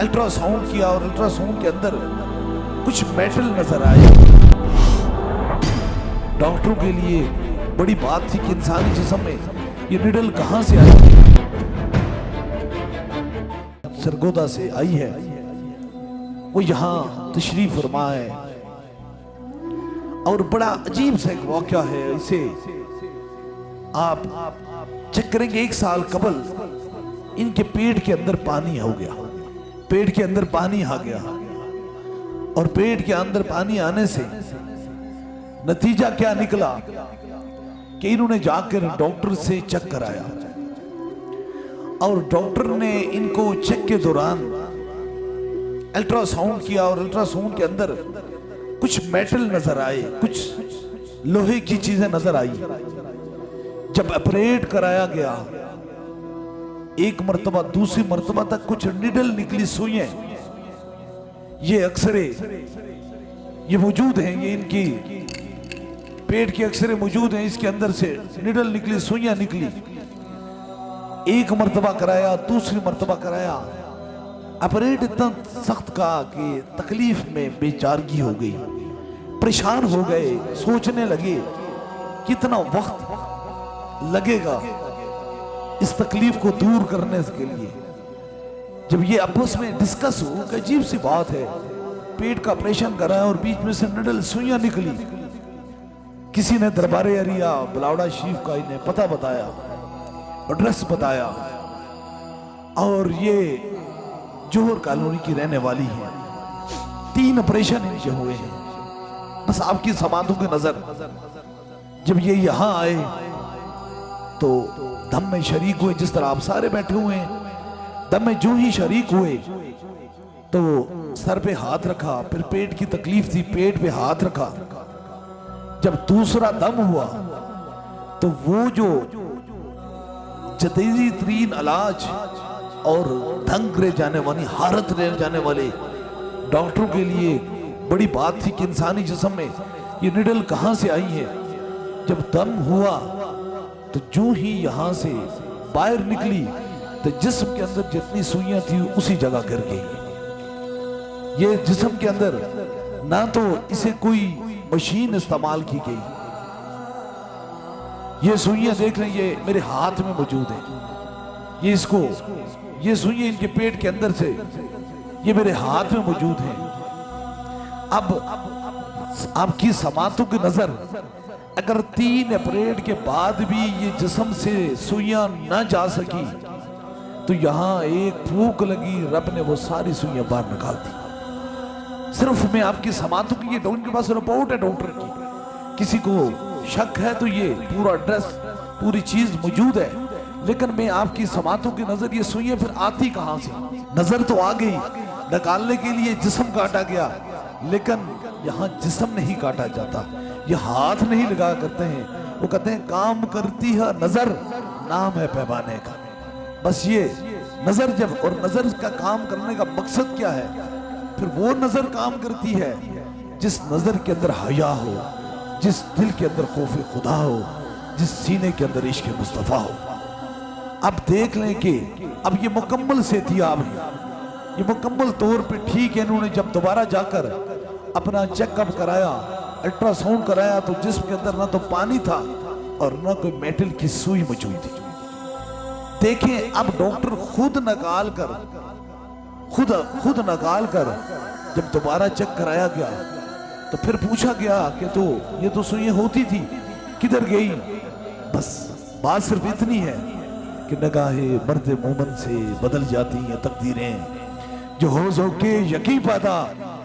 Ultrasound किया और ultrasound के अंदर कुछ मेटल नजर आए। डॉक्टरों के लिए बड़ी बात थी कि इंसानी जिस्म में ये निडल कहां से आई है। सरगोदा से आई है, वो यहां तशरीफ फरमा है और बड़ा अजीब सा एक वाक़या है। इसे आप चेक करेंगे, 1 साल कबल इनके पेट के अंदर पानी हो गया, पेट के अंदर पानी आ गया और पेट के अंदर पानी आने से नतीजा क्या निकला कि इन्होंने जाकर डॉक्टर से चेक कराया और डॉक्टर ने इनको चेक के दौरान अल्ट्रासाउंड किया और अल्ट्रासाउंड के अंदर कुछ मेटल नजर आए, कुछ लोहे की चीजें नजर आई। जब ऑपरेट कराया गया, एक मर्तबा दूसरी मर्तबा तक कुछ निडल निकली, सुइयां, ये अक्सरे ये मौजूद हैं, ये इनकी पेट के अक्सरे मौजूद हैं, इसके अंदर से निडल निकली, सुइयां निकली। एक मर्तबा कराया, दूसरी मर्तबा कराया, ऑपरेट इतना सख्त का कि तकलीफ में बेचारगी हो गई, परेशान हो गए, सोचने लगे कितना वक्त लगेगा इस तकलीफ को दूर करने के लिए। जब ये आपस में डिस्कस हो कि अजीब सी बात है, पेट का ऑपरेशन कराया और बीच में से निडल सुइयां निकली। किसी ने दरबारे एरिया बलावड़ा शरीफ का इन्हें पता बताया, एड्रेस बताया और ये जोहर कॉलोनी की रहने वाली है। 3 ऑपरेशन इनके हुए हैं। बस आपकी समातों की नजर, जब ये यहां आए तो दम में शरीक हुए, जिस तरह आप सारे बैठे हुए हैं। दम में जो ही शरीक हुए तो सर पे हाथ रखा, फिर पेट की तकलीफ थी, पेट पे हाथ रखा। जब दूसरा दम हुआ तो वो जो जदीदी तरीन इलाज और दंग रह जाने वाली, हारत रह जाने वाले डॉक्टरों के लिए बड़ी बात थी कि इंसानी जिस्म में ये निडल कहां से आई है। जब दम हुआ तो जो ही यहां से बाहर निकली तो जिस्म के अंदर जितनी सुइयां थी उसी जगह गिर गई। ये जिस्म के अंदर ना तो इसे कोई मशीन इस्तेमाल की गई। ये सुइयां देख रहे हैं, ये मेरे हाथ में मौजूद है। ये इसको, ये सुइयां इनके पेट के अंदर से ये मेरे हाथ में मौजूद है। अब आपकी समातों की नजर, अगर 3 ऑपरेट के बाद भी ये जिस्म से सुइयां ना जा सकी तो यहां एक फूंक लगी, रब ने वो सारी सुइयां बाहर निकाल दी। सिर्फ मैं आपकी समातों की, ये उनके पास रिपोर्ट है डॉक्टर की, किसी को शक है तो ये पूरा एड्रेस, पूरी चीज मौजूद है। लेकिन मैं आपकी समातों की नजर, ये सुइयां फिर आती कहां से? नजर तो आ गई, निकालने के लिए जिस्म काटा गया, लेकिन यहां जिस्म नहीं काटा जाता, ये हाथ नहीं लगा करते हैं। वो कहते हैं काम करती है नजर, नाम है पैमाने का। बस ये नजर, जब और नजर का काम करने का मकसद क्या है? फिर वो नजर काम करती है जिस नजर के अंदर हया हो, जिस दिल के अंदर खौफ खुदा हो, जिस सीने के अंदर इश्क मुस्तफा हो। अब देख लें कि अब ये मुकम्मल सेहतियाब है, ये मुकम्मल तौर पे ठीक है। इन्होंने जब दोबारा जाकर अपना चेकअप कराया, अल्ट्रासाउंड कराया तो जिस्म के अंदर ना तो पानी था और ना कोई मेटल की सुई मौजूद थी। देखें, अब डॉक्टर खुद निकाल कर जब दोबारा चेक कराया गया तो फिर पूछा गया कि तो ये तो सुइयां होती थी, किधर गई? बस बात सिर्फ इतनी है कि निगाहे मर्द मोमन से बदल जाती हैं तकदीरें, जो हो के यकीन पैदा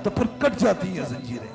तो फिर कट जाती हैं जंजीरें।